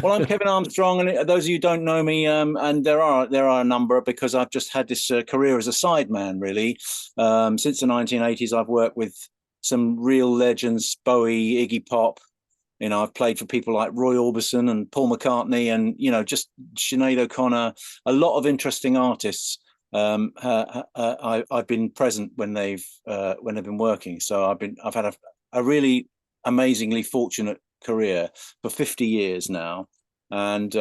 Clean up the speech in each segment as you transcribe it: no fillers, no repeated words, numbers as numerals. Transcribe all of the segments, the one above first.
Well, I'm Kevin Armstrong, and those of you who don't know me, and there are a number because I've just had this career as a sideman. Really, since the 1980s, I've worked with some real legends: Bowie, Iggy Pop. I've played for people like Roy Orbison and Paul McCartney, and just Sinead O'Connor. A lot of interesting artists. I've been present when they've been working. So I've had a really amazingly fortunate career for 50 years now. And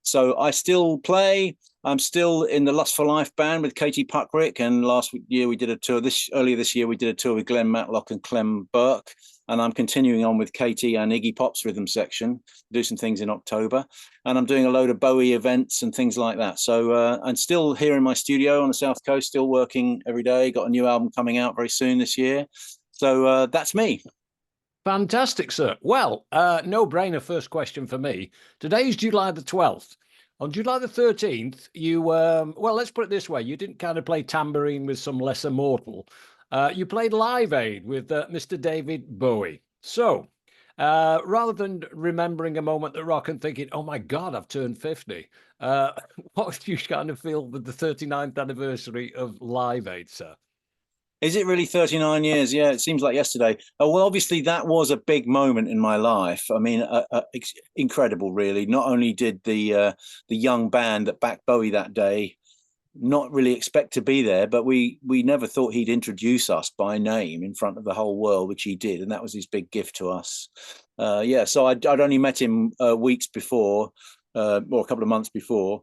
so I still play. I'm still in the Lust for Life band with Katie Puckrick. And last year we did a tour. Earlier this year we did a tour with Glenn Matlock and Clem Burke. And I'm continuing on with Katie and Iggy Pop's rhythm section, do some things in October. And I'm doing a load of Bowie events and things like that. So I'm still here in my studio on the South Coast, still working every day. Got a new album coming out very soon this year. So that's me. Fantastic, sir. Well, no-brainer first question for me. Today is July the 12th. On July the 13th, well, let's put it this way. You didn't kind of play tambourine with some lesser mortal. You played Live Aid with Mr. David Bowie. So, rather than remembering a moment at rock and thinking, oh my God, I've turned 50, what do you kind of feel with the 39th anniversary of Live Aid, sir? Is it really 39 years? Yeah, it seems like yesterday. Well, obviously, that was a big moment in my life. I mean, incredible, really. Not only did the young band that backed Bowie that day not really expect to be there, but we never thought he'd introduce us by name in front of the whole world, which he did, and that was his big gift to us. Yeah, so I'd only met him weeks before, or a couple of months before,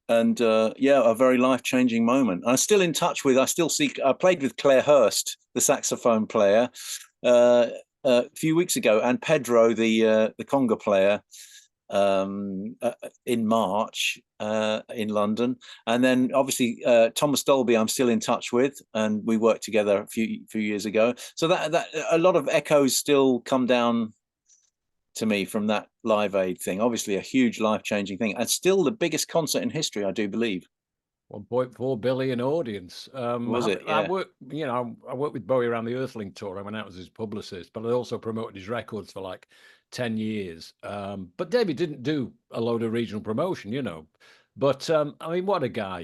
and yeah, a very life-changing moment. I'm still in touch with. I played with Claire Hurst, the saxophone player, a few weeks ago, and Pedro, the conga player, in March in London, and then obviously Thomas Dolby I'm still in touch with, and we worked together a few years ago. So that a lot of echoes still come down to me from that Live Aid thing. Obviously a huge life-changing thing, and still the biggest concert in history, I do believe. 1.4 billion audience. Was it? I Yeah. I worked with Bowie around the Earthling tour. I went out as his publicist, but I also promoted his records for like 10 years. But David didn't do a load of regional promotion, But I mean, what a guy,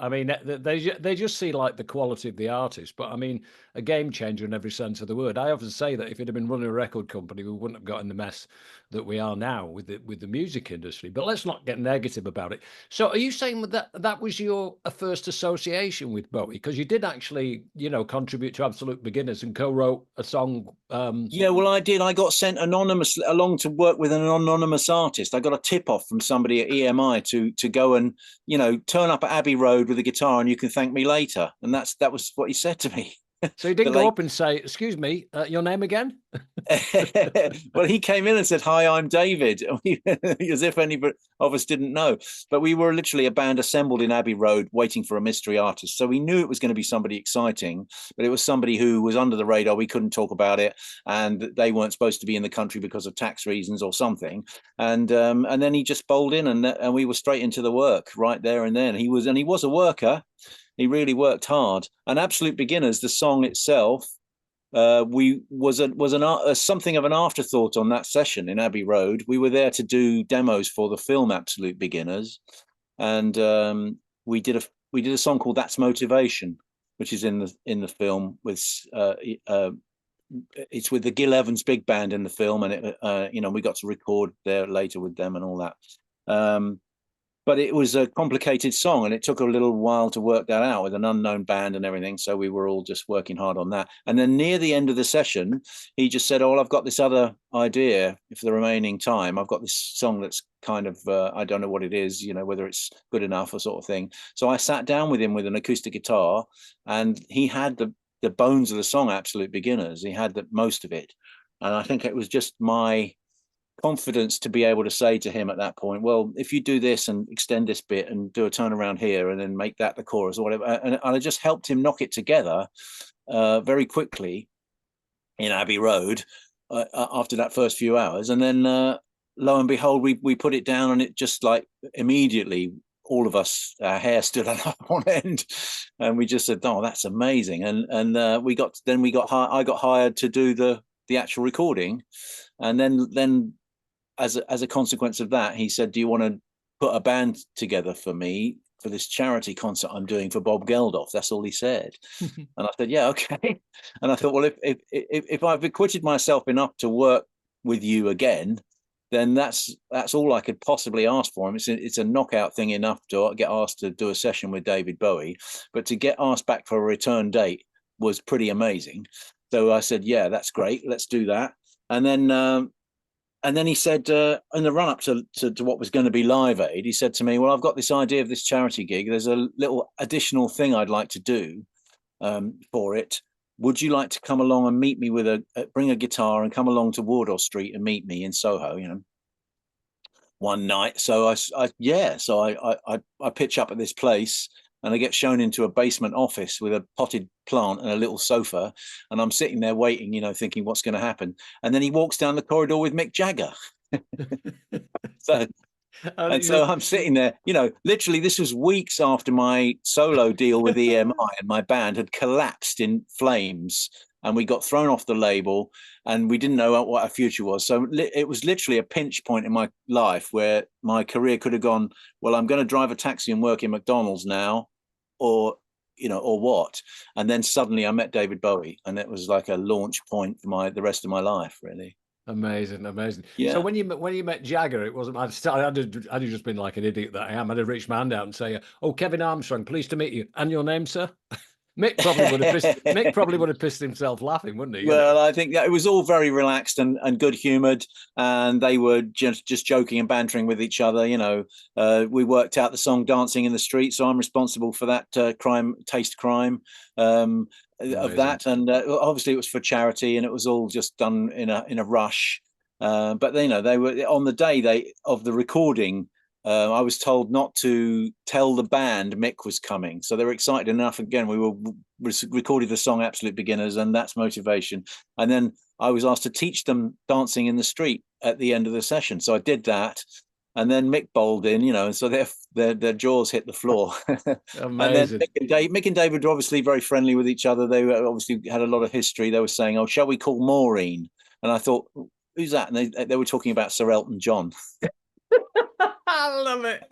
I mean, they just see like the quality of the artist. But I mean, a game changer in every sense of the word. I often say that if he'd have been running a record company, we wouldn't have got in the mess that we are now with the music industry. But let's not get negative about it. So, are you saying that was your first association with Bowie? Because you did actually, contribute to Absolute Beginners and co-wrote a song. Yeah, well, I did. I got sent anonymous along to work with an anonymous artist. I got a tip off from somebody at EMI to go and turn up at Abbey Road with a guitar, and you can thank me later. And that was what he said to me. So you didn't go up and say, "Excuse me, your name again?" Well, he came in and said, "Hi, I'm David," as if any of us didn't know. But we were literally a band assembled in Abbey Road waiting for a mystery artist. So we knew it was going to be somebody exciting, but it was somebody who was under the radar. We couldn't talk about it, and they weren't supposed to be in the country because of tax reasons or something. And then he just bowled in, and we were straight into the work right there and then. He was a worker. He really worked hard. And Absolute Beginners, the song itself, we was something of an afterthought on that session in Abbey Road. We were there to do demos for the film Absolute Beginners, and we did a song called "That's Motivation," which is in the film with it's with the Gil Evans big band in the film, and we got to record there later with them and all that. But it was a complicated song, and it took a little while to work that out with an unknown band and everything. So we were all just working hard on that. And then near the end of the session, he just said, "Oh, I've got this other idea for the remaining time. I've got this song that's kind of, I don't know what it is, whether it's good enough or sort of thing." So I sat down with him with an acoustic guitar, and he had the bones of the song, Absolute Beginners. He had most of it. And I think it was just my confidence to be able to say to him at that point, well, if you do this and extend this bit and do a turnaround here and then make that the chorus or whatever, and I just helped him knock it together very quickly in Abbey Road after that first few hours. And then lo and behold, we put it down, and it just like immediately all of us, our hair stood up on end, and we just said, "Oh, that's amazing!" And I got hired to do the actual recording, and then as a consequence of that, he said, "Do you want to put a band together for me for this charity concert I'm doing for Bob Geldof?" That's all he said. And I said, "Yeah, okay." And I thought, well, if I've acquitted myself enough to work with you again, then that's all I could possibly ask for him. It's a knockout thing enough to get asked to do a session with David Bowie, but to get asked back for a return date was pretty amazing. So I said, "Yeah, that's great. Let's do that." And then he said, in the run up to what was going to be Live Aid, he said to me, "Well, I've got this idea of this charity gig. There's a little additional thing I'd like to do for it. Would you like to come along and meet me with bring a guitar and come along to Wardour Street and meet me in Soho, one night?" So I pitch up at this place, and I get shown into a basement office with a potted plant and a little sofa, and I'm sitting there waiting, thinking what's going to happen. And then he walks down the corridor with Mick Jagger. So I'm sitting there, literally this was weeks after my solo deal with EMI, and my band had collapsed in flames, and we got thrown off the label, and we didn't know what our future was. So it was literally a pinch point in my life where my career could have gone, well, I'm going to drive a taxi and work in McDonald's now, or what. And then suddenly I met David Bowie, and it was like a launch point for the rest of my life, really. Amazing, amazing. Yeah. So when you met Jagger, it wasn't. I'd have just been like an idiot that I am. I'd have reached my hand out and say, "Oh, Kevin Armstrong, pleased to meet you. And your name, sir?" Mick probably would have pissed himself laughing, wouldn't he? Well, I think that it was all very relaxed and good humoured, and they were just joking and bantering with each other. We worked out the song "Dancing in the Street," so I'm responsible for that taste crime of that, and obviously it was for charity, and it was all just done in a rush. But they were on the day of the recording. I was told not to tell the band Mick was coming, so they were excited enough. Again, we recorded the song "Absolute Beginners," and that's motivation. And then I was asked to teach them "Dancing in the Street" at the end of the session, so I did that. And then Mick bowled in, and so their jaws hit the floor. And then Mick and David were obviously very friendly with each other. They obviously had a lot of history. They were saying, "Oh, shall we call Maureen?" And I thought, "Who's that?" And they were talking about Sir Elton John. I love it.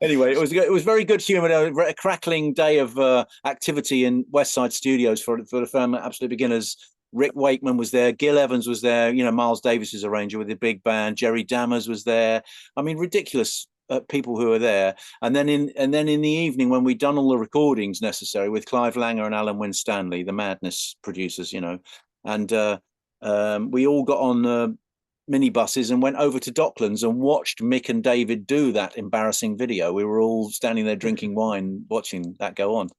Anyway, it was very good humour. A crackling day of activity in West Side Studios for the firm Absolute Beginners. Rick Wakeman was there, Gil Evans was there, Miles Davis's arranger with the big band, Jerry Dammers was there. I mean, ridiculous people who were there. And then in the evening, when we'd done all the recordings necessary with Clive Langer and Alan Winstanley, the Madness producers, and we all got on minibuses and went over to Docklands and watched Mick and David do that embarrassing video. We were all standing there drinking wine, watching that go on.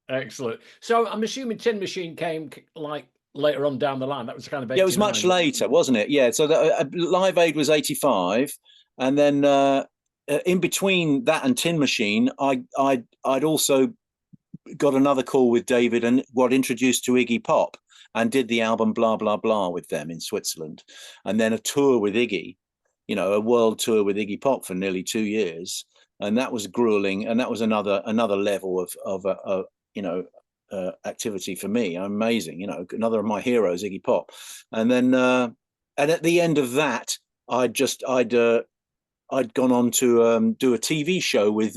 Excellent. So I'm assuming Tin Machine came like later on down the line. That was kind of 89. Yeah, it was much later, wasn't it? Yeah. So Live Aid was 85, and then in between that and Tin Machine, I'd also got another call with David and got introduced to Iggy Pop, and did the album Blah Blah Blah with them in Switzerland, and then a tour with Iggy, a world tour with Iggy Pop for nearly 2 years, and that was grueling, and that was another level of activity for me. Amazing, another of my heroes, Iggy Pop. And then and at the end of that, I'd gone on to do a TV show with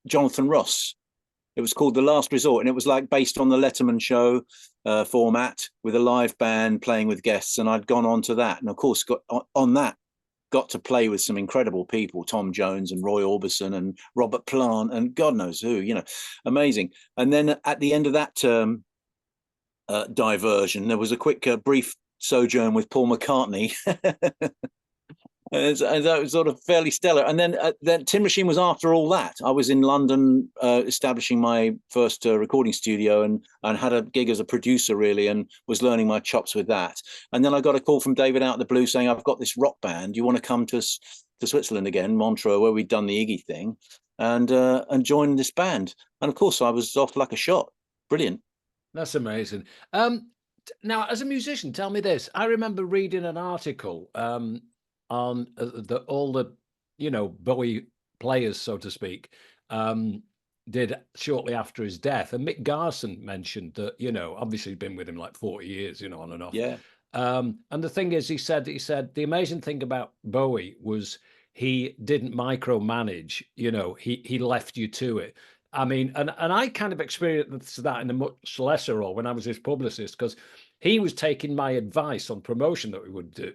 Jonathan Ross. It was called The Last Resort, and it was like based on the Letterman show format with a live band playing with guests. And I'd gone on to that, and of course got to play with some incredible people, Tom Jones and Roy Orbison and Robert Plant and God knows who, amazing. And then at the end of that diversion, there was a quick brief sojourn with Paul McCartney. And that was sort of fairly stellar. And then Tin Machine was after all that. I was in London establishing my first recording studio, and had a gig as a producer, really, and was learning my chops with that. And then I got a call from David out of the blue saying, "I've got this rock band. You want to come to Switzerland again, Montreux, where we'd done the Iggy thing, and join this band?" And of course, I was off like a shot. Brilliant. That's amazing. Now, as a musician, tell me this. I remember reading an article on all the Bowie players, so to speak, did shortly after his death, and Mick Garson mentioned that obviously he'd been with him like 40 years, on and off. Yeah. And the thing is, he said the amazing thing about Bowie was he didn't micromanage. You know, he left you to it. I mean, and I kind of experienced that in a much lesser role when I was his publicist, because he was taking my advice on promotion that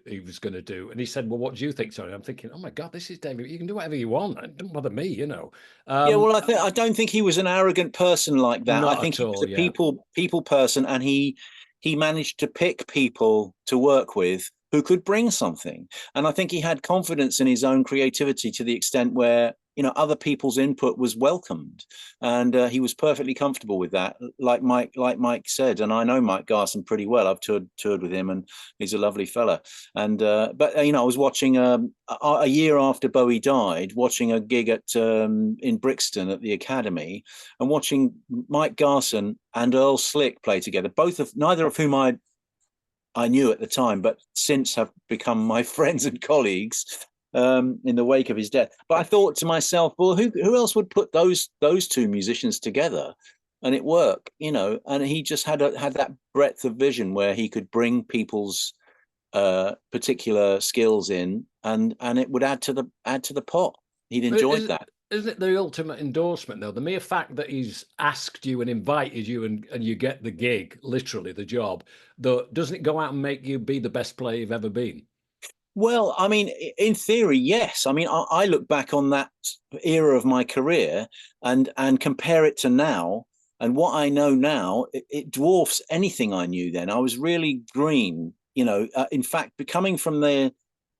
he was going to do, and he said, "Well, what do you think?" Sorry, I'm thinking, "Oh my God, this is David. You can do whatever you want. It don't bother me, you know." Yeah, Um, well, I don't think he was an arrogant person like that. I not think at he was all. a Yeah. people person, and he managed to pick people to work with who could bring something. And I think he had confidence in his own creativity to the extent where, other people's input was welcomed, and he was perfectly comfortable with that. Like Mike said, and I know Mike Garson pretty well. I've toured with him, and he's a lovely fella. And but I was watching a year after Bowie died, watching a gig at in Brixton at the Academy, and watching Mike Garson and Earl Slick play together. Neither of whom I knew at the time, but since have become my friends and colleagues. In the wake of his death, but I thought to myself, well, who else would put those two musicians together, and it worked, And he just had that breadth of vision where he could bring people's particular skills in, and it would add to the pot. He'd enjoyed Is, that. isn't it the ultimate endorsement, though? The mere fact that he's asked you and invited you, and you get the gig, literally the job, though, doesn't it go out and make you be the best player you've ever been? Well, I mean, in theory, yes. I mean, I look back on that era of my career and compare it to now, and what I know now, it dwarfs anything I knew then. I was really green, in fact, becoming from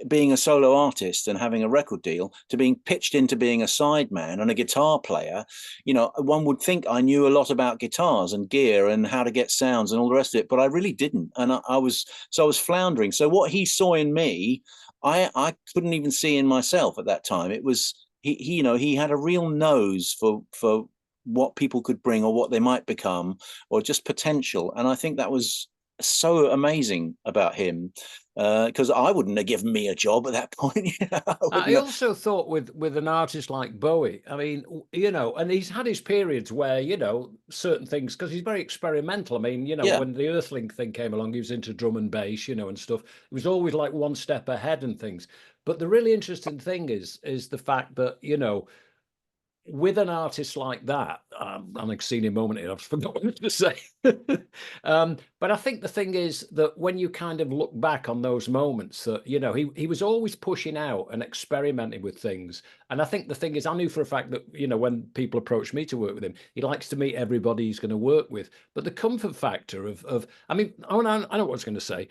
being a solo artist and having a record deal to being pitched into being a sideman and a guitar player. One would think I knew a lot about guitars and gear and how to get sounds and all the rest of it, but I really didn't. And I was floundering. So what he saw in me, I couldn't even see in myself at that time. It was he had a real nose for what people could bring or what they might become or just potential. And I think that was so amazing about him, because I wouldn't have given me a job at that point. I I wouldn't have, also thought with an artist like Bowie, I mean, and he's had his periods where, certain things, because he's very experimental. I mean, yeah, when the Earthling thing came along, he was into drum and bass, and stuff. It was always like one step ahead and things. But the really interesting thing is the fact that, with an artist like that, I'm like seeing a moment here, I've forgotten what to say. But I think the thing is that when you kind of look back on those moments, that he was always pushing out and experimenting with things. And I think the thing is, I knew for a fact that when people approach me to work with him, he likes to meet everybody he's going to work with. But the comfort factor of I mean, I know what I was going to say.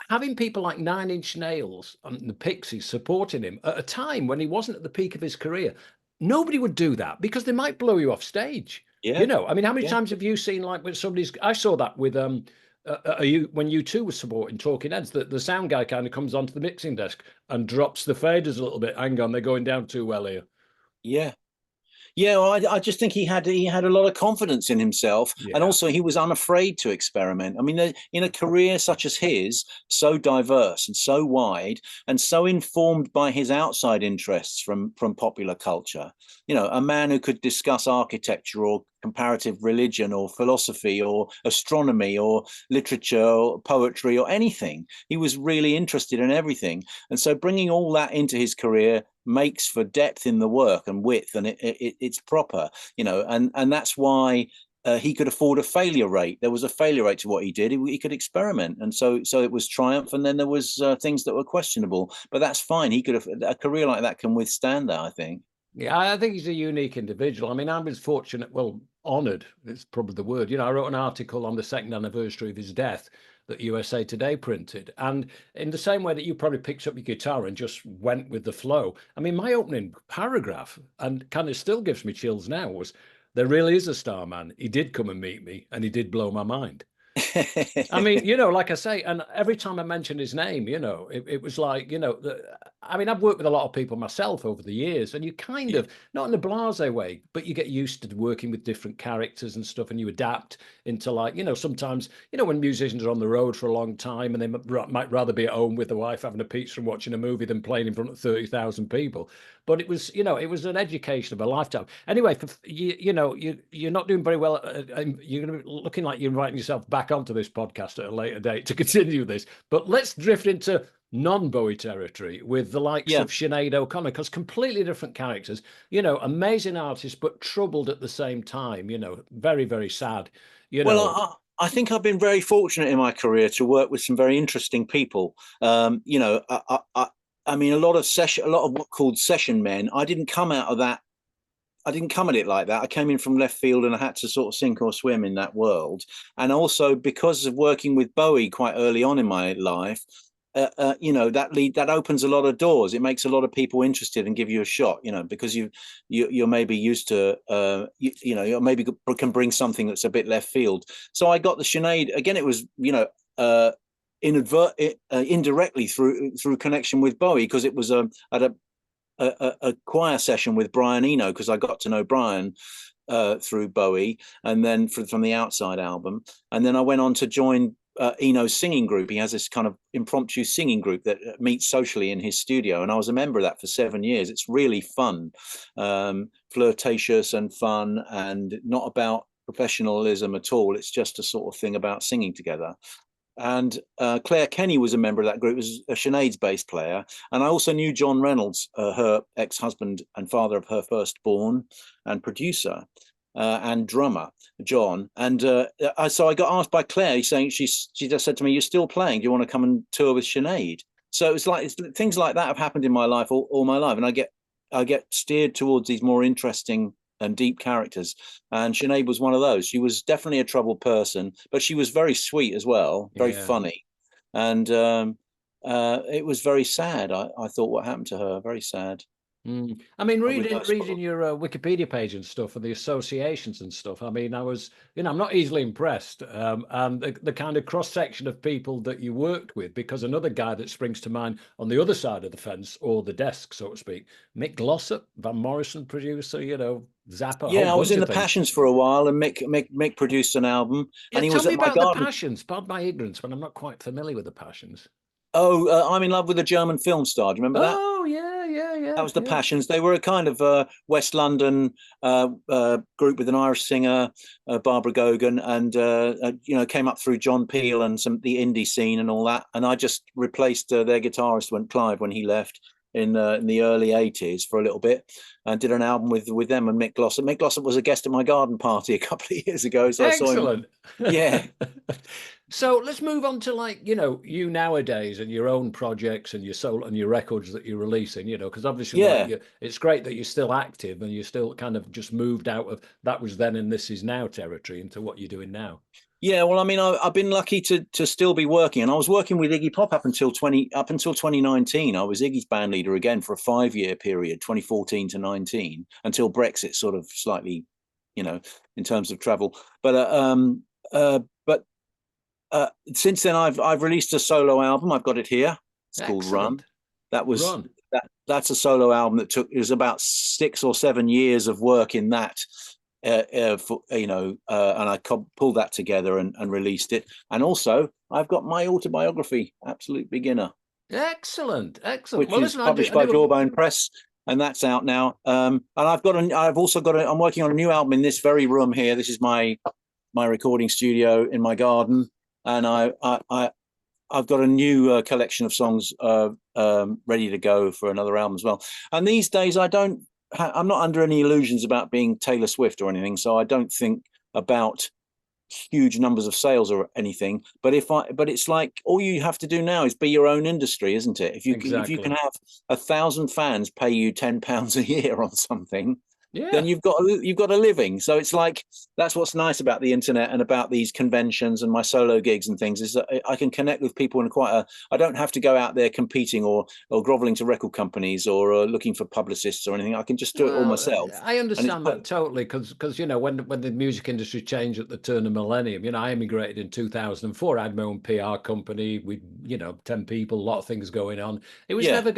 Having people like Nine Inch Nails and the Pixies supporting him at a time when he wasn't at the peak of his career, nobody would do that because they might blow you off stage. yeah, I mean, how many yeah. times have you seen like when somebody's? I saw that with you when U2 was supporting Talking Heads, that the sound guy kind of comes onto the mixing desk and drops the faders a little bit. Hang on, they're going down too well here. Yeah. Yeah, well, I just think he had a lot of confidence in himself, and Yeah. also he was unafraid to experiment. I mean, in a career such as his, so diverse and so wide, and so informed by his outside interests from popular culture, a man who could discuss architecture or comparative religion or philosophy or astronomy or literature or poetry or anything. He was really interested in everything, and so bringing all that into his career makes for depth in the work and width, and it's proper, and that's why he could afford a failure rate. There was a failure rate to what he did. He could experiment, and so it was triumph, and then there was things that were questionable. But that's fine. He could have a career like that can withstand that, I think. Yeah, I think he's a unique individual. I mean, I was fortunate, well, honored, it's probably the word. I wrote an article on the second anniversary of his death that USA Today printed. And in the same way that you probably picked up your guitar and just went with the flow, I mean, my opening paragraph, and kind of still gives me chills now, was there really is a star man. He did come and meet me, and he did blow my mind. I mean, like I say, and every time I mention his name, it was like, I mean, I've worked with a lot of people myself over the years, and you kind of, not in a blasé way, but you get used to working with different characters and stuff, and you adapt into, like, sometimes, when musicians are on the road for a long time and they might rather be at home with the wife having a pizza and watching a movie than playing in front of 30,000 people. But it was, it was an education of a lifetime. Anyway, you're not doing very well. You're going to be looking like you're inviting yourself back onto this podcast at a later date to continue this. But let's drift into non-Bowie territory with the likes of Sinead O'Connor, because completely different characters, amazing artists, but troubled at the same time, very, very sad, Well, I think I've been very fortunate in my career to work with some very interesting people. I mean, a lot of what called session men. I didn't come out of that. I didn't come at it like that. I came in from left field and I had to sort of sink or swim in that world. And also because of working with Bowie quite early on in my life, that opens a lot of doors. It makes a lot of people interested and give you a shot, because you're maybe used to, you maybe can bring something that's a bit left field. So I got the Sinead again. It was, indirectly through connection with Bowie, because it was at a choir session with Brian Eno, because I got to know Brian through Bowie, and then from the Outside album, and then I went on to join Eno's singing group. He has this kind of impromptu singing group that meets socially in his studio, and I was a member of that for 7 years. It's really fun, flirtatious and fun, and not about professionalism at all. It's just a sort of thing about singing together. And Claire Kenny was a member of that group, was a Sinead's bass player. And I also knew John Reynolds, her ex-husband and father of her firstborn, and producer and drummer, John. And so I got asked by Claire, saying she just said to me, "You're still playing. Do you want to come and tour with Sinead?" So it's things like that have happened in my life all my life. And I get steered towards these more interesting and deep characters, and Sinead was one of those. She was definitely a troubled person, but she was very sweet as well, very funny, and it was very sad. I thought what happened to her, very sad. I mean, reading your Wikipedia page and stuff, and the associations and stuff. I mean, I was, I'm not easily impressed, and the kind of cross section of people that you worked with. Because another guy that springs to mind on the other side of the fence, or the desk, so to speak, Mick Glossop, Van Morrison producer, Zappa. Yeah, I was in the Passions for a while, and Mick produced an album, and he was at my garden. The Passions. Pardon my ignorance, when I'm not quite familiar with the Passions. Oh, I'm in love with a German film star. Do you remember that? Oh, yeah. That was the Passions. They were a kind of West London group with an Irish singer, Barbara Gogan, and came up through John Peel and the indie scene and all that. And I just replaced their guitarist Clive when he left in the early '80s for a little bit, and did an album with them and Mick Glossop. Mick Glossop was a guest at my garden party a couple of years ago. So excellent. I saw him. Yeah. So let's move on to, like, you nowadays and your own projects and your soul and your records that you're releasing, because obviously it's great that you're still active and you're still kind of just moved out of that was then and this is now territory into what you're doing now. Yeah, well, I mean, I've been lucky to still be working, and I was working with Iggy Pop up until 2019. I was Iggy's band leader again for a 5-year period, 2014 to 19, until Brexit sort of slightly, in terms of travel. But since then, I've released a solo album. I've got it here. It's called Run. That was Run. That's a solo album that it was about 6 or 7 years of work in that. And I pulled that together and released it. And also, I've got my autobiography, Absolute Beginner. Excellent. Which is published by Jawbone Press, and that's out now. And I'm working on a new album in this very room here. This is my recording studio in my garden, and I've got a new collection of songs ready to go for another album as well. And these days, I'm not under any illusions about being Taylor Swift or anything, so I don't think about huge numbers of sales or anything. But it's like all you have to do now is be your own industry, isn't it? If you can have 1,000 fans pay you £10 a year on something, then you've got a living. So it's like that's what's nice about the internet and about these conventions and my solo gigs and things, is that I can connect with people in quite a. I don't have to go out there competing or groveling to record companies or looking for publicists or anything. I can just do it all Well, myself, I and it's understand that totally because when the music industry changed at the turn of millennium, I emigrated in 2004. I had my own PR company with 10 people, a lot of things going on. It was yeah. never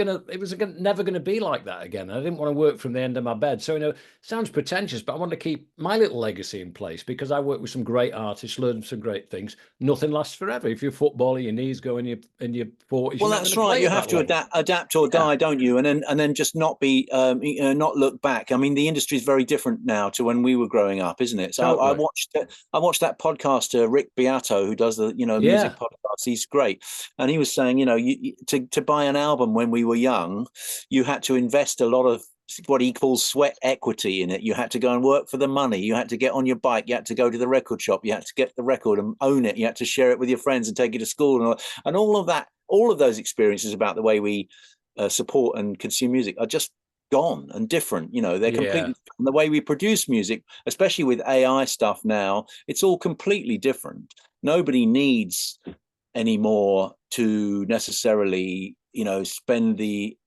gonna be like that again. I didn't want to work from the end of my bed. So it sounds pretentious, but I want to keep my little legacy in place because I work with some great artists, learned some great things. Nothing lasts forever. If you're a footballer, your knees go in your 40s, Well, you're not going that's to right. play You it have that to long. adapt or Yeah, die, don't you? And then just not be, not look back. I mean, the industry is very different now to when we were growing up, isn't it? So I totally. watched I watched that podcaster Rick Beato, who does the music Yeah, podcasts. He's great, and he was saying, to buy an album when we were young, you had to invest a lot of what he calls sweat equity in it. You had to go and work for the money. You had to get on your bike. You had to go to the record shop. You had to get the record and own it. You had to share it with your friends and take it to school and all of that. All of those experiences about the way we support and consume music are just gone and different. They're yeah. completely different. The way we produce music, especially with AI stuff now, it's all completely different. Nobody needs anymore to necessarily, spend the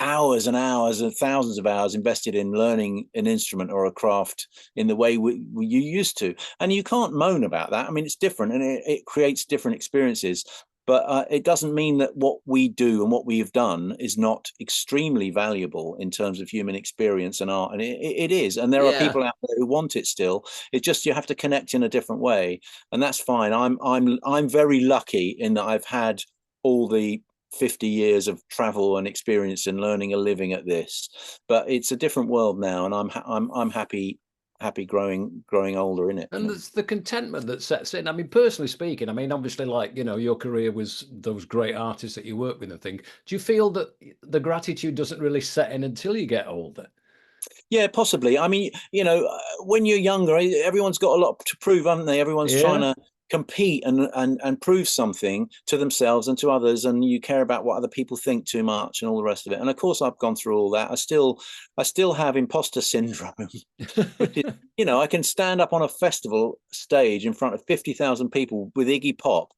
hours and hours and thousands of hours invested in learning an instrument or a craft in the way you used to. And you can't moan about that. I mean, it's different and it creates different experiences. But it doesn't mean that what we do and what we have done is not extremely valuable in terms of human experience and art. And it is. And there are Yeah. people out there who want it still. It's just you have to connect in a different way, and that's fine. I'm very lucky in that I've had all the 50 years of travel and experience and learning a living at this, but it's a different world now, and I'm happy growing older in it. And there's the contentment that sets in. I mean, personally speaking, I mean, obviously, like, your career was those great artists that you work with and things. Do you feel that the gratitude doesn't really set in until you get older? Yeah, possibly. I mean, when you're younger, everyone's got a lot to prove, haven't they? Everyone's trying Yeah. to compete and prove something to themselves and to others, and you care about what other people think too much and all the rest of it. And of course, I've gone through all that. I still have imposter syndrome, which is, I can stand up on a festival stage in front of 50,000 people with Iggy Pop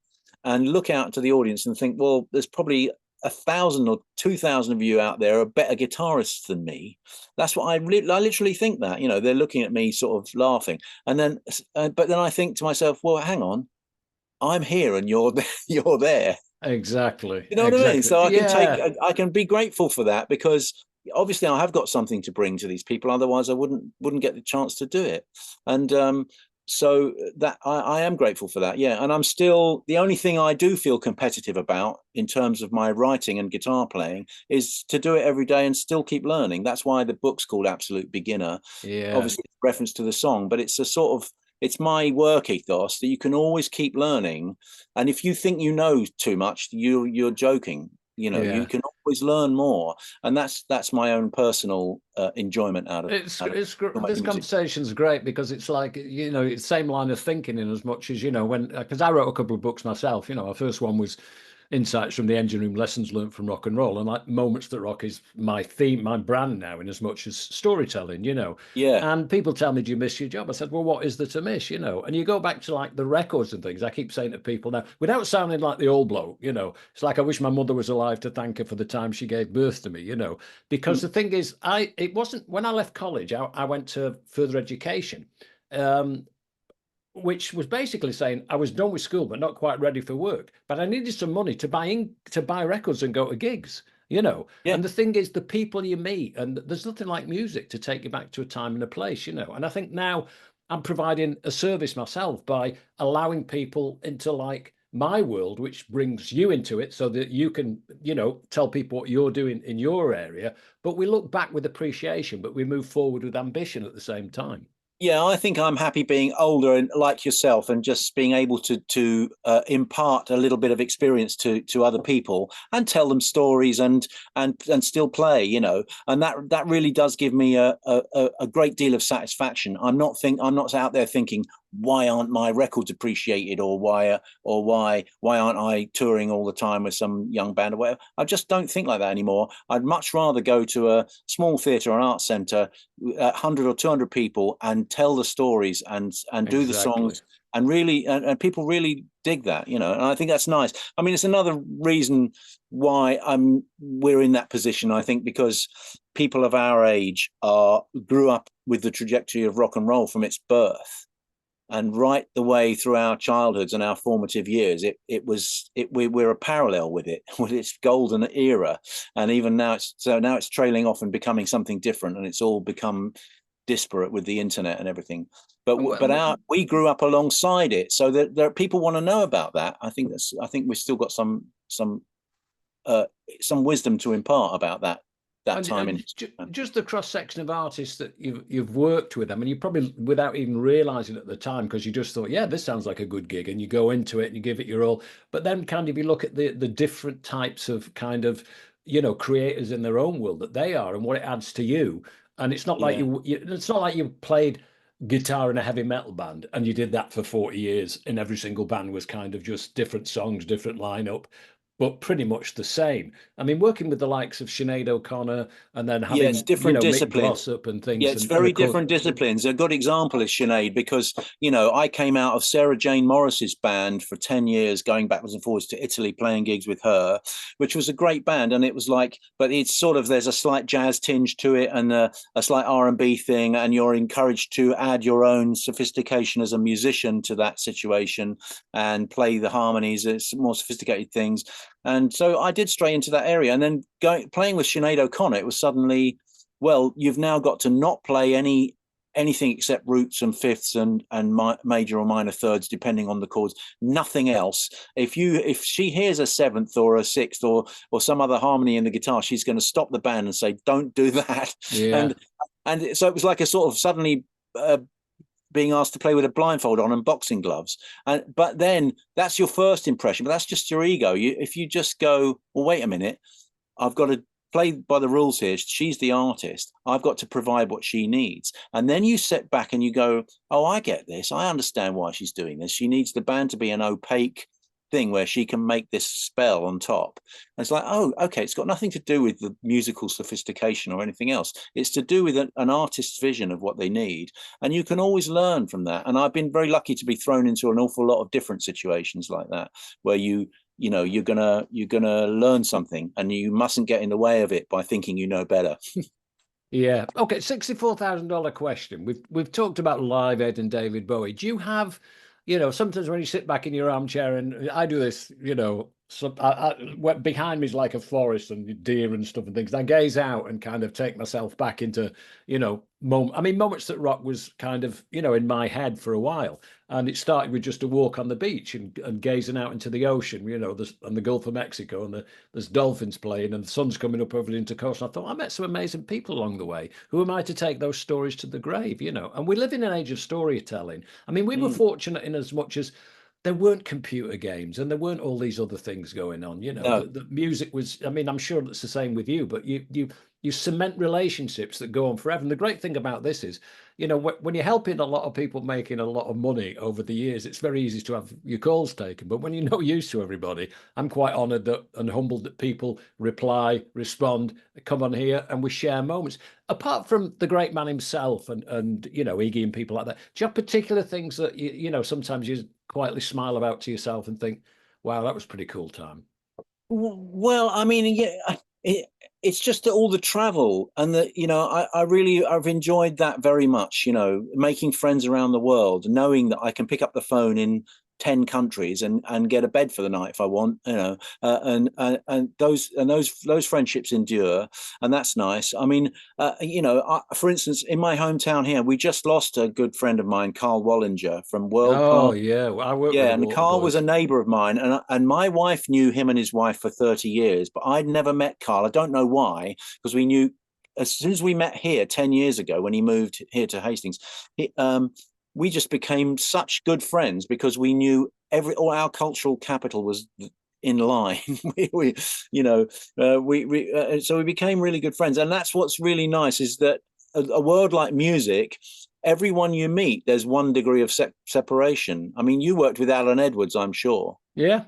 and look out to the audience and think, well, there's probably 1,000 or 2,000 of you out there are better guitarists than me. That's what I literally think that, they're looking at me sort of laughing. And then, but then I think to myself, well, hang on, I'm here and you're you're there. Exactly. You know what I mean? Exactly. So Yeah. I can be grateful for that, because obviously I have got something to bring to these people. Otherwise, I wouldn't get the chance to do it. And so that I am grateful for that. Yeah, and I'm still, the only thing I do feel competitive about in terms of my writing and guitar playing is to do it every day and still keep learning. That's why the book's called Absolute Beginner. Yeah. Obviously, it's a reference to the song, but it's a sort of, it's my work ethos that you can always keep learning. And if you think you know too much, you're joking. You Yeah. can always learn more, and that's my own personal enjoyment out of This making music. conversation's great because it's like, it's the same line of thinking in as much as, when, because I wrote a couple of books myself, our first one was Insights from the Engine Room, Lessons Learned from Rock and Roll. And like Moments That Rock is my theme, my brand now, in as much as storytelling. Yeah, And people tell me, do you miss your job? I said, well, what is there to miss? And you go back to like the records and things. I keep saying to people now, without sounding like the old bloke, it's like I wish my mother was alive to thank her for the time she gave birth to me. Because the thing is, it wasn't when I left college, I went to further education. Which was basically saying I was done with school but not quite ready for work, but I needed some money to buy records and go to gigs. yeah. And the thing is, the people you meet, and there's nothing like music to take you back to a time and a place. And I think now I'm providing a service myself by allowing people into like my world, which brings you into it so that you can tell people what you're doing in your area, but we look back with appreciation, but we move forward with ambition at the same time. Yeah, I think I'm happy being older and like yourself, and just being able to impart a little bit of experience to other people and tell them stories and still play. And that really does give me a great deal of satisfaction. I'm not out there thinking, why aren't my records appreciated, or why aren't I touring all the time with some young band or whatever. I just don't think like that anymore. I'd much rather go to a small theatre or an art centre, 100 or 200 people, and tell the stories and do the Exactly. songs, and really, and people really dig that, you know. And I think that's nice. I mean, it's another reason why we're in that position, I think, because people of our age grew up with the trajectory of rock and roll from its birth, and right the way through our childhoods and our formative years, we're a parallel with it, with its golden era. And even now it's trailing off and becoming something different, and it's all become disparate with the internet and everything. But we grew up alongside it, so that there people want to know about that. I think we've still got some wisdom to impart about that time in just the cross section of artists that you've worked with. I mean, you probably, without even realizing at the time, because you just thought, yeah, this sounds like a good gig, and you go into it and you give it your all. But then kind of you look at the different types of kind of, you know, creators in their own world that they are and what it adds to you. And it's not like it's not like you played guitar in a heavy metal band and you did that for 40 years and every single band was kind of just different songs, different lineup, but pretty much the same. I mean, working with the likes of Sinead O'Connor and then it's having, you different know, Mick disciplines. Glossop and things. Yeah, it's And very of course, different disciplines. A good example is Sinead, because, you know, I came out of Sarah Jane Morris's band for 10 years, going backwards and forwards to Italy, playing gigs with her, which was a great band. And it was like, but it's sort of, there's a slight jazz tinge to it, and a slight R&B thing. And you're encouraged to add your own sophistication as a musician to that situation and play the harmonies, it's more sophisticated things. And so I did stray into that area. And then playing with Sinead O'Connor, it was suddenly, well, you've now got to not play anything except roots and fifths and major or minor thirds, depending on the chords. Nothing else. If she hears a seventh or a sixth or some other harmony in the guitar, she's going to stop the band and say, "Don't do that." yeah. And so it was like a sort of suddenly being asked to play with a blindfold on and boxing gloves. But then that's your first impression, but that's just your ego. If you just go, well, wait a minute, I've got to play by the rules here. She's the artist. I've got to provide what she needs. And then you sit back and you go, oh, I get this. I understand why she's doing this. She needs the band to be an opaque thing where she can make this spell on top. And it's like, oh, okay, it's got nothing to do with the musical sophistication or anything else. It's to do with an artist's vision of what they need. And you can always learn from that. And I've been very lucky to be thrown into an awful lot of different situations like that, where you're gonna learn something, and you mustn't get in the way of it by thinking you know better. Yeah. Okay. $64,000 question. We've talked about Live Aid and David Bowie. Do you have, you know, sometimes when you sit back in your armchair, and I do this, you know, behind me is like a forest and deer and stuff and things. I gaze out and kind of take myself back into, you know, moments that rock was kind of, you know, in my head for a while. And it started with just a walk on the beach and gazing out into the ocean, you know, and the Gulf of Mexico, and there's dolphins playing and the sun's coming up over the intercoast. And I thought, I met some amazing people along the way. Who am I to take those stories to the grave, you know? And we live in an age of storytelling. I mean, we were fortunate in as much as there weren't computer games and there weren't all these other things going on. You know, No. the music was, I mean, I'm sure it's the same with you, but you cement relationships that go on forever. And the great thing about this is, you know, when you're helping a lot of people making a lot of money over the years, it's very easy to have your calls taken. But when you're not used to everybody, I'm quite honored and humbled that people reply, respond, come on here, and we share moments. Apart from the great man himself and you know, Iggy and people like that, do you have particular things that you know, sometimes you quietly smile about to yourself and think, wow, that was a pretty cool time? Well, I mean, yeah, it's just all the travel, and you know, I've enjoyed that very much, you know, making friends around the world, knowing that I can pick up the phone in 10 countries and get a bed for the night if I want, you know, and those friendships endure, and that's nice. I mean, you know, for instance, in my hometown here, we just lost a good friend of mine, Carl Wallinger from World Oh Class. yeah, well, I work with Yeah, the and Water Carl was a Boys. neighbor of mine, and my wife knew him and his wife for 30 years, but I'd never met Carl. I don't know why, because we knew as soon as we met here 10 years ago when he moved here to Hastings, he, we just became such good friends because we knew all our cultural capital was in line. we you know, so we became really good friends, and that's what's really nice is that a world like music everyone you meet, there's one degree of separation. I mean, you worked with Alan Edwards, I'm sure. Yeah.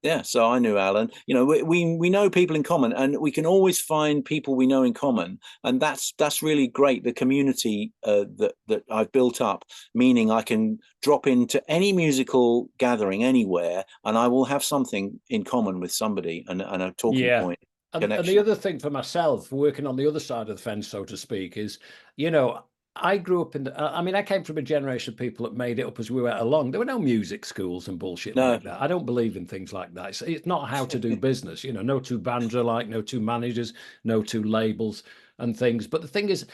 Yeah, so I knew Alan. You know, we know people in common, and we can always find people we know in common, and that's really great. The community that I've built up, meaning I can drop into any musical gathering anywhere, and I will have something in common with somebody, and a talking point. And the other thing for myself, working on the other side of the fence, so to speak, is, you know, I grew up in I mean, I came from a generation of people that made it up as we went along. There were no music schools and bullshit No. like that. I don't believe in things like that. It's not how to do business. You know, no two bands are alike, no two managers, no two labels and things. But the thing is,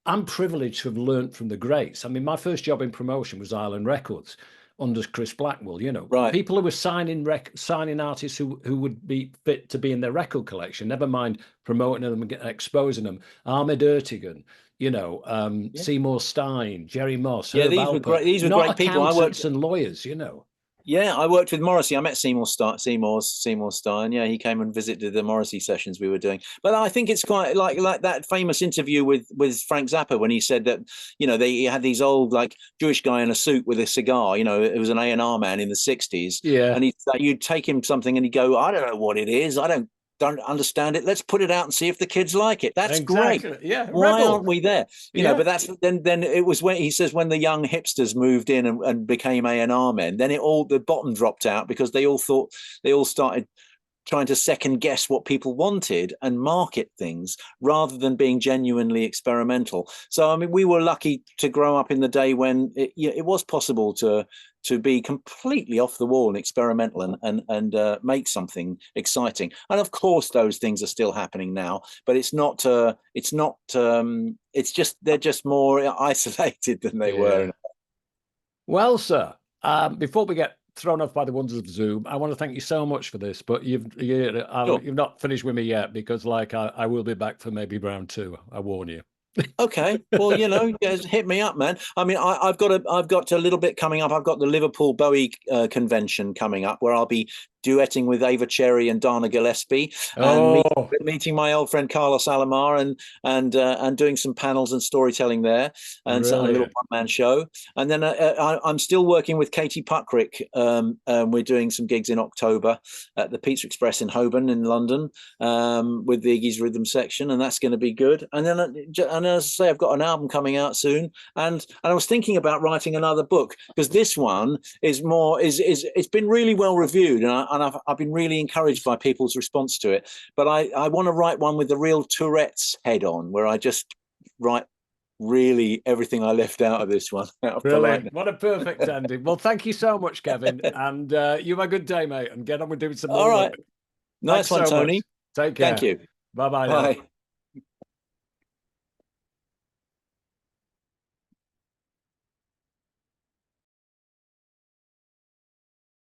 I'm privileged to have learnt from the greats. I mean, my first job in promotion was Island Records under Chris Blackwell. You know, Right. people who were signing artists who would be fit to be in their record collection. Never mind promoting them and exposing them. Ahmed Ertegun, you know, Seymour Stein, Jerry Moss, Yeah, Herb these were Alpert, great. These were not great people. accountants and lawyers. You know. Yeah, I worked with Morrissey. I met Seymour Stein. Yeah, he came and visited the Morrissey sessions we were doing. But I think it's quite like that famous interview with Frank Zappa when he said that, you know, he had these old like Jewish guy in a suit with a cigar. You know, it was an A&R man in the 60s. Yeah. And you'd take him something and he'd go, I don't know what it is. I don't understand it. Let's put it out and see if the kids like it. That's exactly. Great. Yeah. Why Rebel. aren't we there? You know, but that's then it was when he says when the young hipsters moved in and became A&R men, then the bottom dropped out because they all started trying to second guess what people wanted and market things rather than being genuinely experimental. So, I mean, we were lucky to grow up in the day when it was possible to be completely off the wall and experimental and make something exciting. And of course, those things are still happening now, but it's just they're just more isolated than they were. Well, sir, before we get thrown off by the wonders of Zoom, I want to thank you so much for this, but you've not finished with me yet, because like I will be back for maybe round 2. I warn you. Okay, well, you know, hit me up, man. I mean, I've got a little bit coming up. I've got the Liverpool Bowie convention coming up where I'll be duetting with Ava Cherry and Dana Gillespie, and meeting my old friend Carlos Alomar, and doing some panels and storytelling there, and a little one-man show. And then I'm still working with Katie Puckrick. We're doing some gigs in October at the Pizza Express in Holborn in London, with the Iggy's Rhythm section, and that's going to be good. And then, and as I say, I've got an album coming out soon, and I was thinking about writing another book, because this one is it's been really well reviewed, and I've been really encouraged by people's response to it. But I want to write one with the real Tourette's head on, where I just write really everything I left out of this one. Brilliant. What a perfect ending. Well, thank you so much, Kevin. And you have a good day, mate, and get on with doing some more. All right. Nice one, Tony. Take care. Thank you. Bye-bye now. Bye.